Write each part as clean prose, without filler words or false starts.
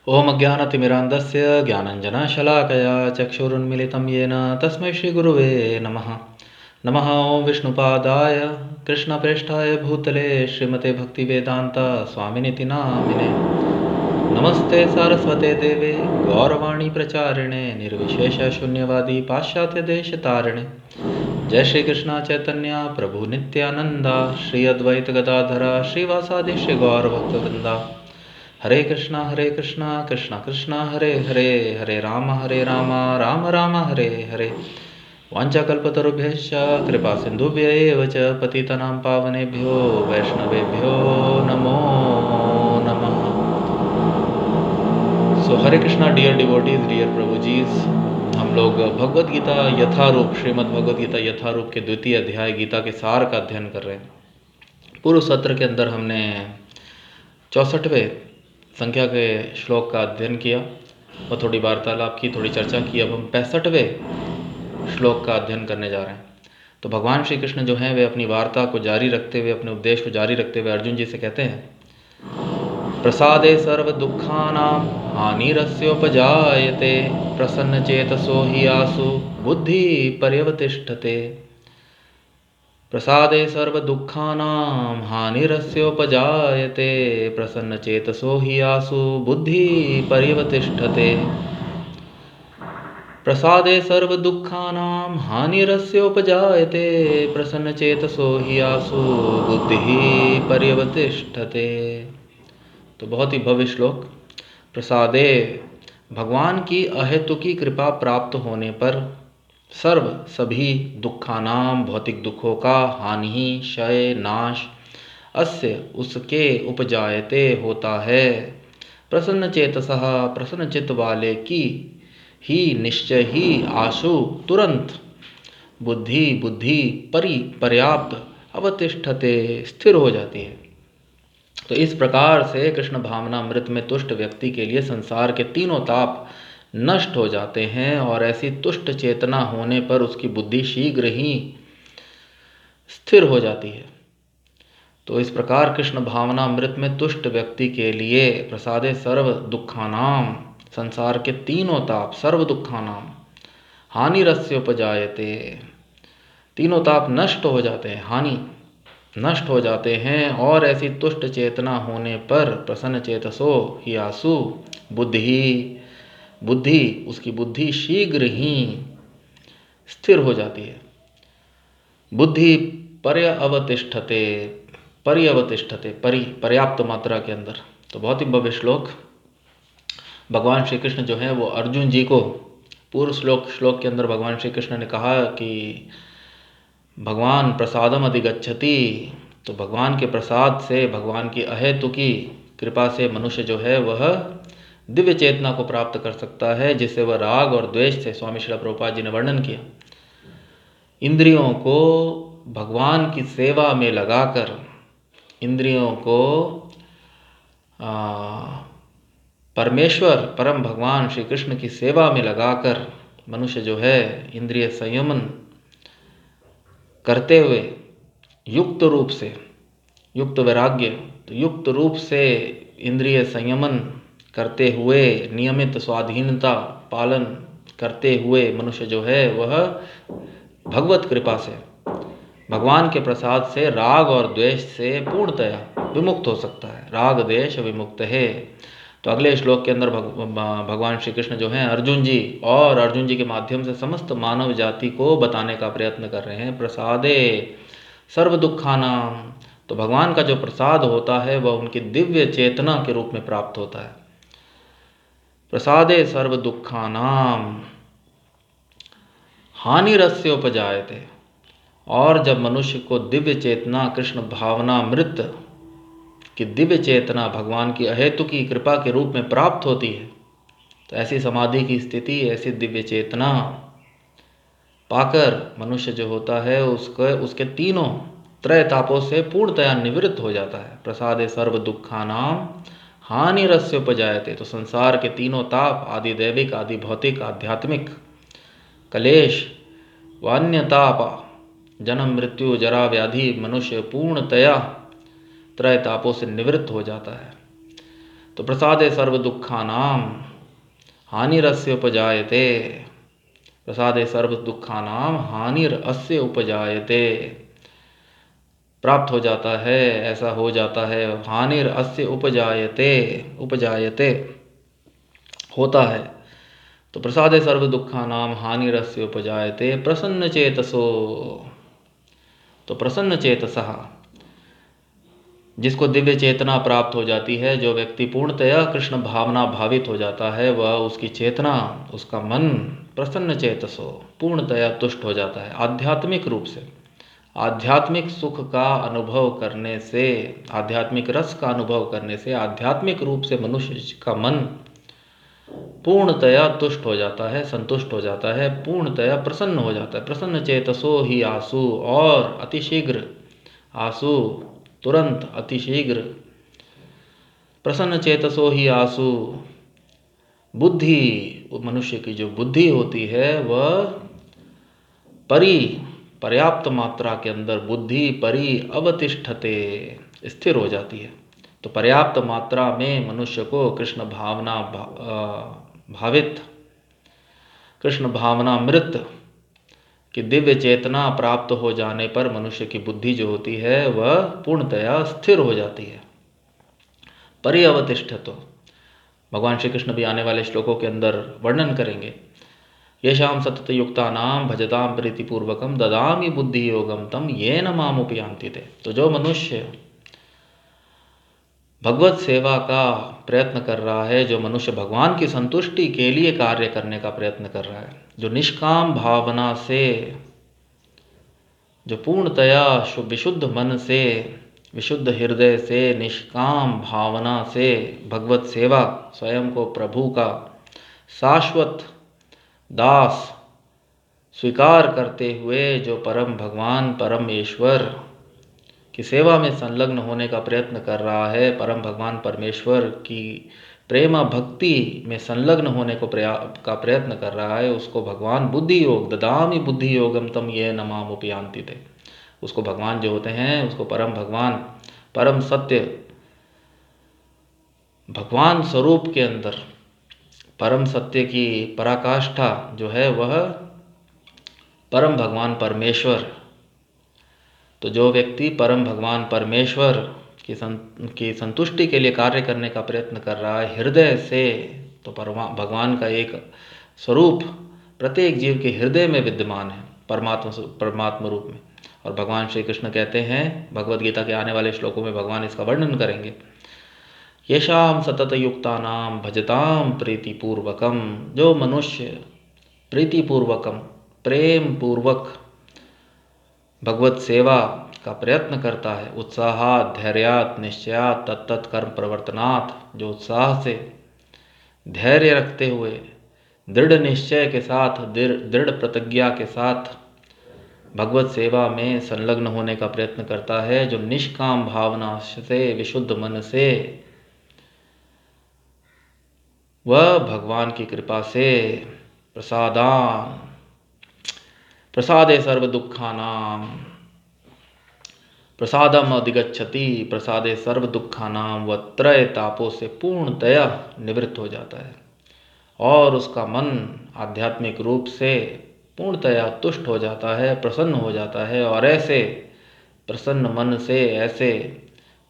ओम अज्ञानतिमिरान्धस्य ज्ञानञ्जनशलाकया चक्षुरुन्मिलितं येन तस्मै श्रीगुरुवे नमः। नमः ओं विष्णुपादाय कृष्णप्रेष्ठाय भूतले श्रीमते भक्तिवेदान्त स्वामिनिति नामिने। नमस्ते सारस्वते देवे गौरवाणी प्रचारिणे निर्विशेषशून्यवादी पाश्चात्यदेशतारिणे। जय श्री कृष्ण चैतन्य प्रभु नित्यानंदा श्री अद्वैत गदाधरा श्रीवासादि श्री गौरभक्तवृंदा। हरे कृष्णा कृष्णा कृष्णा हरे हरे, हरे राम राम राम हरे हरे। वाञ्छाकल्पतरुभ्यश्च कृपा सिन्धुभ्य एव च पतितानां पावनेभ्यो वैष्णवेभ्यो नमो नमः। सो हरे कृष्णा डियर डिवोटीज, डियर प्रभु जीज, हम लोग भगवत गीता यथारूप, श्रीमद् भगवत गीता यथारूप के द्वितीय अध्याय गीता के सार का अध्ययन कर रहे हैं। पूर्व सत्र के अंदर हमने 64वें संख्या के श्लोक का अध्ययन किया और थोड़ी वार्तालाप की, थोड़ी चर्चा की। अब हम 65वें श्लोक का अध्ययन करने जा रहे हैं। तो भगवान श्री कृष्ण जो हैं वे अपनी वार्ता को जारी रखते हुए, अपने उपदेश को जारी रखते हुए अर्जुन जी से कहते हैं, प्रसादे सर्व दुखानां हानिरस्योपजायते प्रसन्न चेतसो हि आसु बुद्धि पर्यवतिष्ठते। प्रसादे सर्व दुखानां हानिरस्योपजायते प्रसन्न चेतसो हि आसु बुद्धि पर्यवतिष्ठते। प्रसादे सर्व दुखानां हानिरस्योपजायते प्रसन्न चेतसो हि आसु बुद्धि पर्यवतिष्ठते। तो बहुत ही भव्य श्लोक। प्रसादे, भगवान की अहेतुकी कृपा प्राप्त होने पर सर्व सभी दुखानाम, भौतिक दुखों का, हानि क्षय नाश, अस्य उसके, उपजायते होता है, प्रसन्न चेतसः प्रसन्न चित्त वाले की, ही निश्चय ही, आशु तुरंत, बुद्धि बुद्धि, पर्याप्त, अवतिष्ठते स्थिर हो जाती है। तो इस प्रकार से कृष्ण भावनामृत में तुष्ट व्यक्ति के लिए संसार के तीनों ताप नष्ट हो जाते हैं और ऐसी तुष्ट चेतना होने पर उसकी बुद्धि शीघ्र ही स्थिर हो जाती है। तो इस प्रकार कृष्ण भावनामृत में तुष्ट व्यक्ति के लिए प्रसादे सर्व दुखानाम, संसार के तीनों ताप, सर्व दुखानाम, हानिरस्योपजायते, तीनों ताप नष्ट हो जाते हैं, हानि नष्ट हो जाते हैं। और ऐसी तुष्ट चेतना होने पर प्रसन्न चेतसो ही आसु बुद्धि, बुद्धि, उसकी बुद्धि शीघ्र ही स्थिर हो जाती है। बुद्धि पर्यवतिष्ठते, पर्यवतिष्ठते, पर्याप्त मात्रा के अंदर। तो बहुत ही भव्य श्लोक। भगवान श्री कृष्ण जो है वो अर्जुन जी को, पूर्व श्लोक के अंदर भगवान श्री कृष्ण ने कहा कि भगवान प्रसादम अधिगच्छति। तो भगवान के प्रसाद से, भगवान की अहेतुकी कृपा से मनुष्य जो है वह दिव्य चेतना को प्राप्त कर सकता है, जिससे वह राग और द्वेष से, स्वामी श्रील प्रभुपाद जी ने वर्णन किया, इंद्रियों को भगवान की सेवा में लगाकर, इंद्रियों को परमेश्वर परम भगवान श्री कृष्ण की सेवा में लगाकर मनुष्य जो है इंद्रिय संयमन करते हुए युक्त रूप से, युक्त वैराग्य, तो युक्त रूप से इंद्रिय संयमन करते हुए, नियमित स्वाधीनता पालन करते हुए मनुष्य जो है वह भगवत कृपा से, भगवान के प्रसाद से राग और द्वेष से पूर्णतया विमुक्त हो सकता है। राग द्वेष विमुक्त है। तो अगले श्लोक के अंदर भगवान श्री कृष्ण जो हैं अर्जुन जी, और अर्जुन जी के माध्यम से समस्त मानव जाति को बताने का प्रयत्न कर रहे हैं, प्रसादे सर्व दुखानाम। तो भगवान का जो प्रसाद होता है वह उनकी दिव्य चेतना के रूप में प्राप्त होता है। प्रसादे सर्व दुखानाम हानिरस्योपजायते। और जब मनुष्य को दिव्य चेतना, कृष्ण भावनामृत की दिव्य चेतना भगवान की अहेतुकी कृपा के रूप में प्राप्त होती है, तो ऐसी समाधि की स्थिति, ऐसी दिव्य चेतना पाकर मनुष्य जो होता है उसके तीनों त्रय तापों से पूर्णतया निवृत्त हो जाता है। प्रसादे सर्व दुखानाम हानिरस्योपजायते। तो संसार के तीनों ताप, आदि दैविक, आदि भौतिक, आध्यात्मिक कलेश व अन्य ताप, जन्म मृत्यु जरा व्याधि, मनुष्य पूर्णतया त्रय तापों से निवृत्त हो जाता है। तो प्रसादे सर्व दुखानाम हानिरस्य उपजायते, प्रसादे सर्व दुखानाम हानिरस्य उपजायते, प्राप्त हो जाता है, ऐसा हो जाता है। हानिरस्य उपजायते, उपजायते होता है। तो प्रसादे सर्व दुखानाम हानिरस्य उपजायते प्रसन्न चेतसो, तो प्रसन्न चेतसः, जिसको दिव्य चेतना प्राप्त हो जाती है, जो व्यक्ति पूर्णतया कृष्ण भावना भावित हो जाता है, वह उसकी चेतना, उसका मन प्रसन्न चेतसो पूर्णतया तुष्ट हो जाता है। आध्यात्मिक रूप से, आध्यात्मिक सुख का अनुभव करने से, आध्यात्मिक रस का अनुभव करने से आध्यात्मिक रूप से मनुष्य का मन पूर्णतया तुष्ट हो जाता है, संतुष्ट हो जाता है, पूर्णतया प्रसन्न हो जाता है। प्रसन्न चेतसो ही आसु, और अतिशीघ्र, आसु तुरंत, अतिशीघ्र, प्रसन्न चेतसो ही आसु, बुद्धि, मनुष्य की जो बुद्धि होती है वह पर्याप्त मात्रा के अंदर बुद्धि अवतिष्ठते, स्थिर हो जाती है। तो पर्याप्त मात्रा में मनुष्य को कृष्ण भावना भावित, कृष्ण भावनामृत की दिव्य चेतना प्राप्त हो जाने पर मनुष्य की बुद्धि जो होती है वह पूर्णतया स्थिर हो जाती है। परिअवतिष्ठतो, भगवान श्री कृष्ण भी आने वाले श्लोकों के अंदर वर्णन करेंगे। येषां सतत युक्तानां भजतां प्रीतिपूर्वकं ददामि बुद्धि योगम तम येन मामुपयान्ति ते। तो जो मनुष्य भगवत सेवा का प्रयत्न कर रहा है, जो मनुष्य भगवान की संतुष्टि के लिए कार्य करने का प्रयत्न कर रहा है, जो निष्काम भावना से, जो पूर्णतया विशुद्ध मन से, विशुद्ध हृदय से, निष्काम भावना से भगवत सेवा, स्वयं को प्रभु का शाश्वत दास स्वीकार करते हुए जो परम भगवान, परमेश्वर की सेवा में संलग्न होने का प्रयत्न कर रहा है, परम भगवान परमेश्वर की प्रेम भक्ति में संलग्न होने को का प्रयत्न कर रहा है, उसको भगवान बुद्धि योग, ददामि बुद्धि योगम तम ये नमामुपयान्ति ते, उसको भगवान जो होते हैं, उसको परम भगवान, परम सत्य भगवान स्वरूप के अंदर परम सत्य की पराकाष्ठा जो है वह परम भगवान परमेश्वर। तो जो व्यक्ति परम भगवान परमेश्वर की संतुष्टि के लिए कार्य करने का प्रयत्न कर रहा है हृदय से, तो भगवान का एक स्वरूप प्रत्येक जीव के हृदय में विद्यमान है, परमात्मा रूप में। और भगवान श्री कृष्ण कहते हैं, भगवद गीता के आने वाले श्लोकों में भगवान इसका वर्णन करेंगे। येषां सतत युक्तानां भजतां प्रीतिपूर्वकम, जो मनुष्य प्रीतिपूर्वकम, प्रेम पूर्वक भगवत सेवा का प्रयत्न करता है, उत्साहात, धैर्यात, निश्चयात, तत्त कर्म प्रवर्तनात्, जो उत्साह से, धैर्य रखते हुए, दृढ़ निश्चय के साथ, दृढ़ प्रतिज्ञा के साथ भगवत सेवा में संलग्न होने का प्रयत्न करता है, जो निष्काम भावना से, विशुद्ध मन से, वह भगवान की कृपा से प्रसादे सर्व दुखानाम, प्रसादम अधिगच्छति, प्रसादे सर्व दुखानाम, वह त्रय तापों से पूर्णतया निवृत्त हो जाता है और उसका मन आध्यात्मिक रूप से पूर्णतया तुष्ट हो जाता है, प्रसन्न हो जाता है। और ऐसे प्रसन्न मन से, ऐसे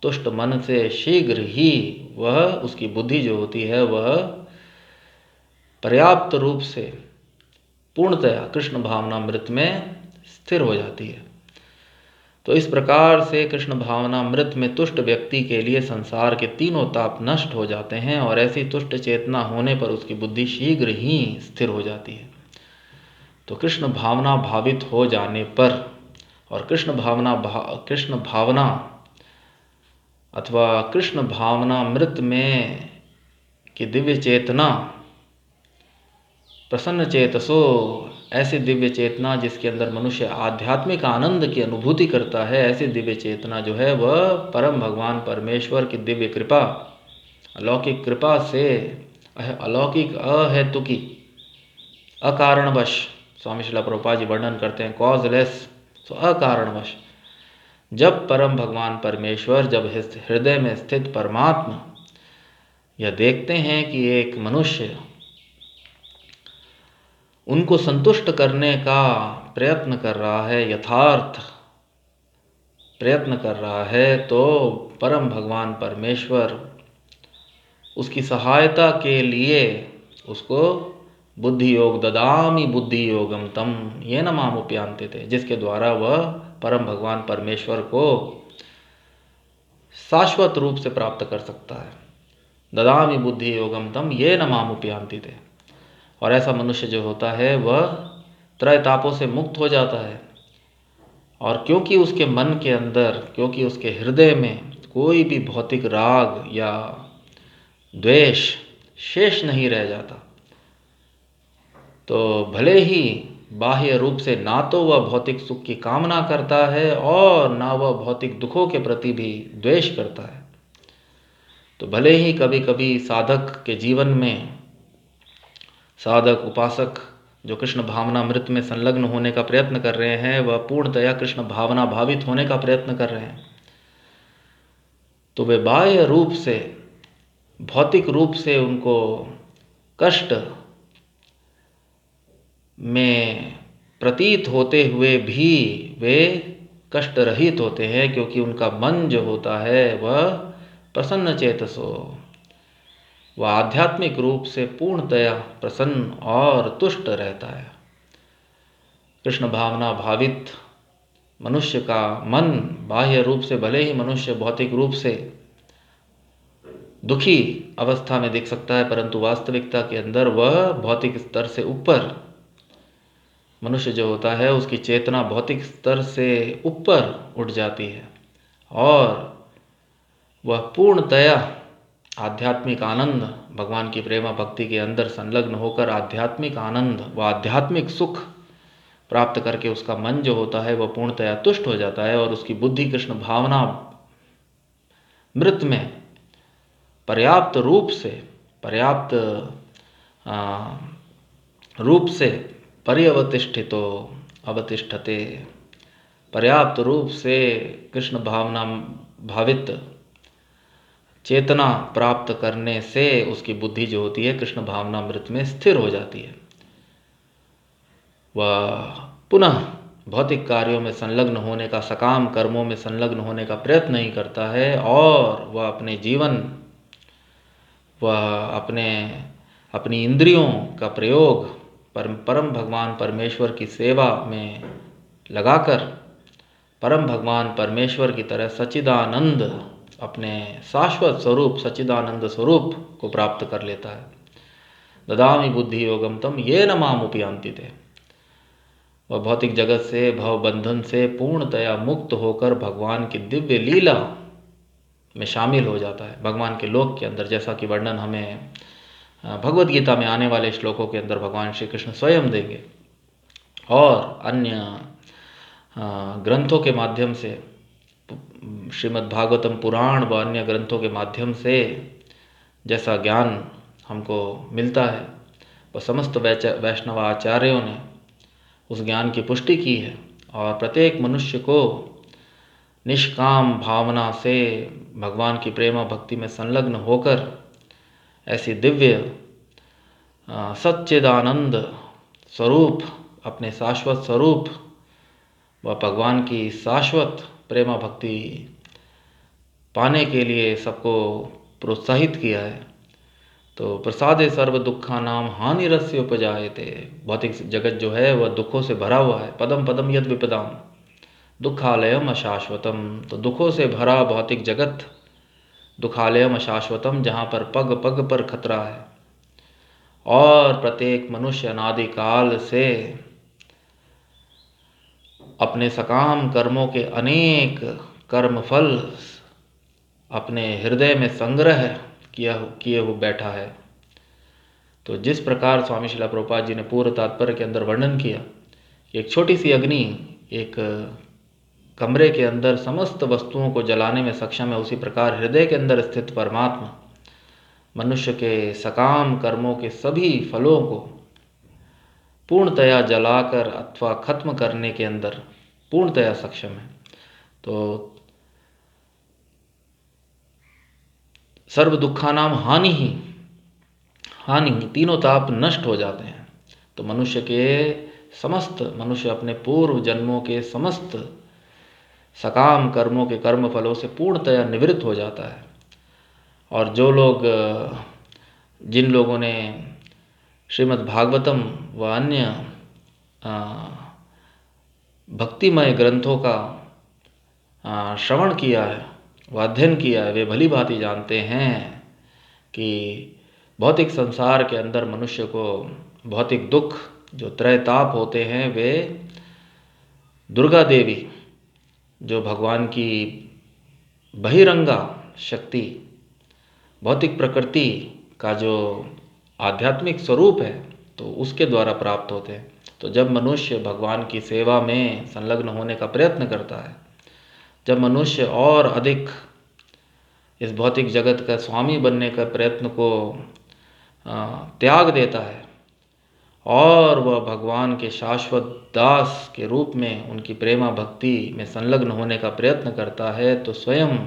तुष्ट मन से शीघ्र ही वह, उसकी बुद्धि जो होती है वह पर्याप्त रूप से पूर्णतया कृष्ण भावनामृत में स्थिर हो जाती है। तो इस प्रकार से कृष्ण भावनामृत में तुष्ट व्यक्ति के लिए संसार के तीनों ताप नष्ट हो जाते हैं और ऐसी तुष्ट चेतना होने पर उसकी बुद्धि शीघ्र ही स्थिर हो जाती है। तो कृष्ण भावना भावित हो जाने पर और कृष्ण भावना अथवा कृष्ण भावनामृत में की दिव्य चेतना, प्रसन्न चेतसो, ऐसी दिव्य चेतना जिसके अंदर मनुष्य आध्यात्मिक आनंद की अनुभूति करता है, ऐसी दिव्य चेतना जो है वह परम भगवान परमेश्वर की दिव्य कृपा, अलौकिक कृपा से, अलौकिक अहेतुकी, अकारणवश, स्वामी श्रील प्रभुपाद जी वर्णन करते हैं कॉजलेस, तो अकारणवश जब परम भगवान परमेश्वर, जब हृदय में स्थित परमात्मा या देखते हैं कि एक मनुष्य उनको संतुष्ट करने का प्रयत्न कर रहा है, यथार्थ प्रयत्न कर रहा है, तो परम भगवान परमेश्वर उसकी सहायता के लिए उसको बुद्धि योग ददामि बुद्धि योगम तम येन मामुपयान्ति थे, जिसके द्वारा वह परम भगवान परमेश्वर को शाश्वत रूप से प्राप्त कर सकता है। ददामि बुद्धि योगम तम येन मामुपयान्ति थे। और ऐसा मनुष्य जो होता है वह त्रय तापों से मुक्त हो जाता है, और क्योंकि उसके मन के अंदर, क्योंकि उसके हृदय में कोई भी भौतिक राग या द्वेष शेष नहीं रह जाता, तो भले ही बाह्य रूप से ना तो वह भौतिक सुख की कामना करता है और ना वह भौतिक दुखों के प्रति भी द्वेष करता है, तो भले ही कभी कभी साधक के जीवन में साधक उपासक जो कृष्ण भावनामृत में संलग्न होने का प्रयत्न कर रहे हैं, वह पूर्णतया कृष्ण भावना भावित होने का प्रयत्न कर रहे हैं, तो वे बाह्य रूप से, भौतिक रूप से उनको कष्ट में प्रतीत होते हुए भी वे कष्ट रहित होते हैं, क्योंकि उनका मन जो होता है वह प्रसन्न चेतसो, वह आध्यात्मिक रूप से पूर्णतया प्रसन्न और तुष्ट रहता है। कृष्ण भावना भावित मनुष्य का मन बाह्य रूप से भले ही मनुष्य भौतिक रूप से दुखी अवस्था में दिख सकता है, परंतु वास्तविकता के अंदर वह भौतिक स्तर से ऊपर मनुष्य जो होता है उसकी चेतना भौतिक स्तर से ऊपर उठ जाती है, और वह पूर्णतया आध्यात्मिक आनंद, भगवान की प्रेमा भक्ति के अंदर संलग्न होकर आध्यात्मिक आनंद व आध्यात्मिक सुख प्राप्त करके उसका मन जो होता है वह पूर्णतया तुष्ट हो जाता है, और उसकी बुद्धि कृष्ण भावना मृत में पर्याप्त रूप से पर्यवतिष्ठितो अवतिष्ठते, पर्याप्त रूप से कृष्ण भावना भावित चेतना प्राप्त करने से उसकी बुद्धि जो होती है कृष्ण भावनामृत में स्थिर हो जाती है। वह पुनः भौतिक कार्यों में संलग्न होने का, सकाम कर्मों में संलग्न होने का प्रयत्न नहीं करता है, और वह अपने जीवन, वह अपनी इंद्रियों का प्रयोग परम भगवान परमेश्वर की सेवा में लगाकर परम भगवान परमेश्वर की तरह सच्चिदानंद, अपने शाश्वत स्वरूप सच्चिदानंद स्वरूप को प्राप्त कर लेता है। ददामि बुद्धि योगम तम येन मामुपयान्ति थे। वह भौतिक जगत से, भव बंधन से पूर्णतया मुक्त होकर भगवान की दिव्य लीला में शामिल हो जाता है, भगवान के लोक के अंदर, जैसा कि वर्णन हमें भगवद गीता में आने वाले श्लोकों के अंदर भगवान श्री कृष्ण स्वयं देंगे, और अन्य ग्रंथों के माध्यम से, श्रीमद् भागवतम पुराण व अन्य ग्रंथों के माध्यम से जैसा ज्ञान हमको मिलता है, वह समस्त वैष्णव आचार्यों ने उस ज्ञान की पुष्टि की है, और प्रत्येक मनुष्य को निष्काम भावना से भगवान की प्रेमा भक्ति में संलग्न होकर ऐसी दिव्य सच्चिदानंद स्वरूप, अपने शाश्वत स्वरूप व भगवान की शाश्वत प्रेमा भक्ति पाने के लिए सबको प्रोत्साहित किया है। तो प्रसादे सर्व दुखानाम हानिरस्य उपजायते, भौतिक जगत जो है वह दुखों से भरा हुआ है। पदम पदम यद विपदाम दुखालयम अशाश्वतम, तो दुखों से भरा भौतिक जगत दुखालयम अशाश्वतम, जहाँ पर पग पग पर खतरा है, और प्रत्येक मनुष्य अनादिकाल से अपने सकाम कर्मों के अनेक कर्मफल अपने हृदय में संग्रह किए हुए बैठा है। तो जिस प्रकार स्वामी श्रील प्रभुपाद जी ने पूर्व तात्पर्य के अंदर वर्णन किया, एक छोटी सी अग्नि एक कमरे के अंदर समस्त वस्तुओं को जलाने में सक्षम है, उसी प्रकार हृदय के अंदर स्थित परमात्मा मनुष्य के सकाम कर्मों के सभी फलों को पूर्णतया जलाकर अथवा खत्म करने के अंदर पूर्णतया सक्षम है। तो सर्व दुखानाम हानि ही, तीनों ताप नष्ट हो जाते हैं। तो मनुष्य अपने पूर्व जन्मों के समस्त सकाम कर्मों के कर्म फलों से पूर्णतया निवृत्त हो जाता है। और जिन लोगों ने श्रीमद् भागवतम व अन्य भक्तिमय ग्रंथों का श्रवण किया है व अध्ययन किया है, वे भली भांति जानते हैं कि भौतिक संसार के अंदर मनुष्य को भौतिक दुख जो त्रयताप होते हैं, वे दुर्गा देवी जो भगवान की बहिरंगा शक्ति, भौतिक प्रकृति का जो आध्यात्मिक स्वरूप है, तो उसके द्वारा प्राप्त होते हैं। तो जब मनुष्य भगवान की सेवा में संलग्न होने का प्रयत्न करता है, जब मनुष्य और अधिक इस भौतिक जगत का स्वामी बनने का प्रयत्न को त्याग देता है और वह भगवान के शाश्वत दास के रूप में उनकी प्रेमा भक्ति में संलग्न होने का प्रयत्न करता है, तो स्वयं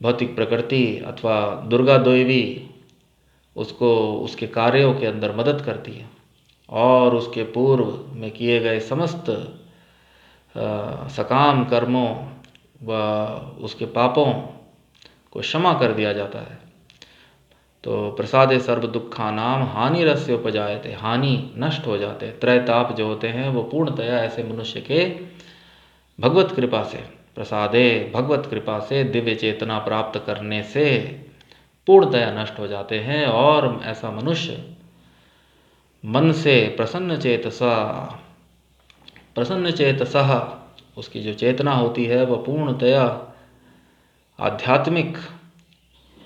भौतिक प्रकृति अथवा दुर्गा देवी उसको उसके कार्यों के अंदर मदद करती है और उसके पूर्व में किए गए समस्त सकाम कर्मों व उसके पापों को क्षमा कर दिया जाता है। तो प्रसादे सर्व दुखानाम हानि रस्य उपजायते, हानि नष्ट हो जाते हैं। त्रयताप जो होते हैं वो पूर्णतया ऐसे मनुष्य के भगवत कृपा से, प्रसादे भगवत कृपा से, दिव्य चेतना प्राप्त करने से पूर्णतया नष्ट हो जाते हैं। और ऐसा मनुष्य मन से प्रसन्न चेतसा उसकी जो चेतना होती है वह पूर्णतया आध्यात्मिक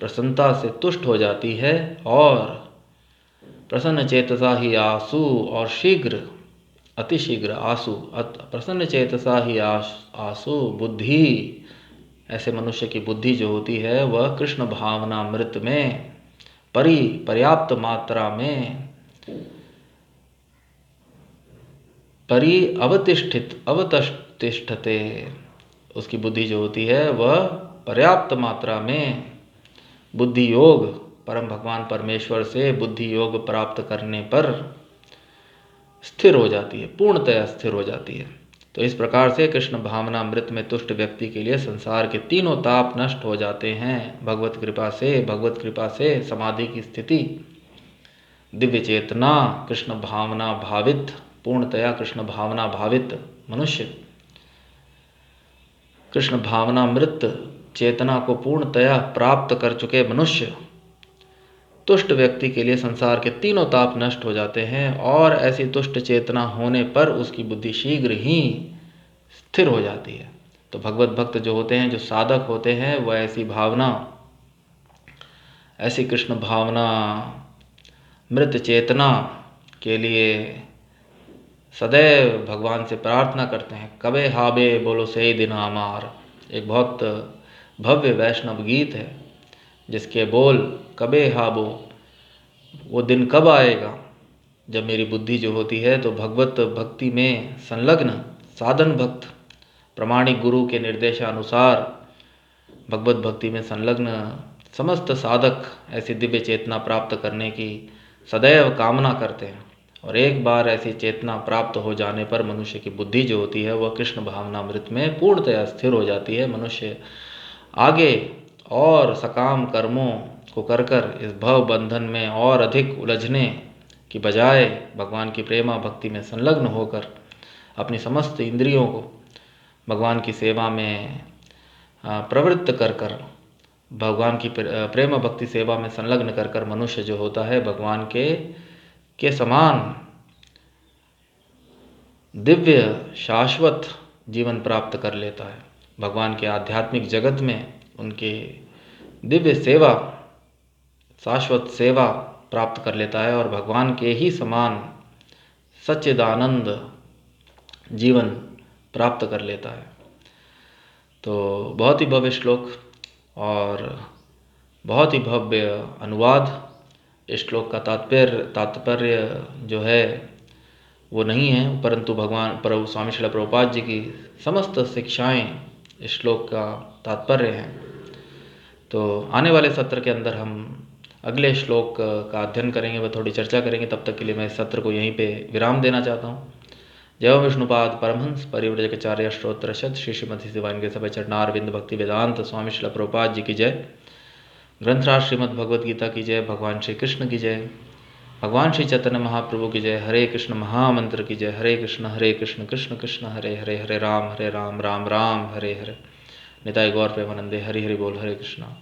प्रसन्नता से तुष्ट हो जाती है। और प्रसन्न चेतसा ही आसु, और शीघ्र, अतिशीघ्र आसु, प्रसन्न चेतसा ही आसु बुद्धि, ऐसे मनुष्य की बुद्धि जो होती है वह कृष्ण भावना मृत में पर्याप्त मात्रा में अवतिष्ठते, उसकी बुद्धि जो होती है वह पर्याप्त मात्रा में बुद्धि योग, परम भगवान परमेश्वर से बुद्धि योग प्राप्त करने पर स्थिर हो जाती है, पूर्णतया स्थिर हो जाती है। तो इस प्रकार से कृष्ण भावना मृत में तुष्ट व्यक्ति के लिए संसार के तीनों ताप नष्ट हो जाते हैं भगवत कृपा से समाधि की स्थिति, दिव्य चेतना, कृष्ण भावना भावित, पूर्णतया कृष्ण भावना भावित मनुष्य, कृष्ण भावना मृत चेतना को पूर्णतया प्राप्त कर चुके मनुष्य, तुष्ट व्यक्ति के लिए संसार के तीनों ताप नष्ट हो जाते हैं। और ऐसी तुष्ट चेतना होने पर उसकी बुद्धि शीघ्र ही स्थिर हो जाती है। तो भगवत भक्त जो होते हैं, जो साधक होते हैं, वह ऐसी कृष्ण भावना मृत चेतना के लिए सदैव भगवान से प्रार्थना करते हैं। कबे हाबे बोलो सही दिन हमार, एक बहुत भव्य वैष्णव गीत है जिसके बोल कबे हाबो, वो दिन कब आएगा जब मेरी बुद्धि जो होती है तो भगवत भक्ति में संलग्न साधन भक्त, प्रामाणिक गुरु के निर्देशानुसार भगवत भक्ति में संलग्न समस्त साधक ऐसी दिव्य चेतना प्राप्त करने की सदैव कामना करते हैं। और एक बार ऐसी चेतना प्राप्त हो जाने पर मनुष्य की बुद्धि जो होती है वह कृष्ण भावना मृत में पूर्णतया स्थिर हो जाती है। मनुष्य आगे और सकाम कर्मों को कर इस भव बंधन में और अधिक उलझने की बजाय भगवान की प्रेमा भक्ति में संलग्न होकर अपनी समस्त इंद्रियों को भगवान की सेवा में प्रवृत्त कर भगवान की प्रेम भक्ति सेवा में संलग्न कर मनुष्य जो होता है भगवान के समान दिव्य शाश्वत जीवन प्राप्त कर लेता है। भगवान के आध्यात्मिक जगत में उनके दिव्य सेवा, शाश्वत सेवा प्राप्त कर लेता है और भगवान के ही समान सच्चिदानंद जीवन प्राप्त कर लेता है। तो बहुत ही भव्य श्लोक और बहुत ही भव्य अनुवाद। इस श्लोक का तात्पर्य जो है वो नहीं है, परंतु भगवान प्रभु स्वामी श्रील प्रभुपाद जी की समस्त शिक्षाएं इस श्लोक का तात्पर्य हैं। तो आने वाले सत्र के अंदर हम अगले श्लोक का अध्ययन करेंगे, वह थोड़ी चर्चा करेंगे। तब तक के लिए मैं इस सत्र को यहीं पे विराम देना चाहता हूँ। जय विष्णुपाद परमहंस परिव्रजकाचार्य श्रोत्र शत श्री श्रीमती शिवान के सभा चरणारविंद भक्ति वेदांत स्वामी श्रील प्रभुपाद जी की जय। ग्रंथराज श्रीमद् भगवद गीता की जय। भगवान श्री कृष्ण की जय। भगवान श्री चैतन्य महाप्रभु की जय। हरे कृष्ण महामंत्र की जय। हरे कृष्ण कृष्ण कृष्ण हरे हरे, हरे राम राम राम हरे हरे। निताई गौर प्रेमानंदे। हरि हरि बोल। हरे कृष्णा।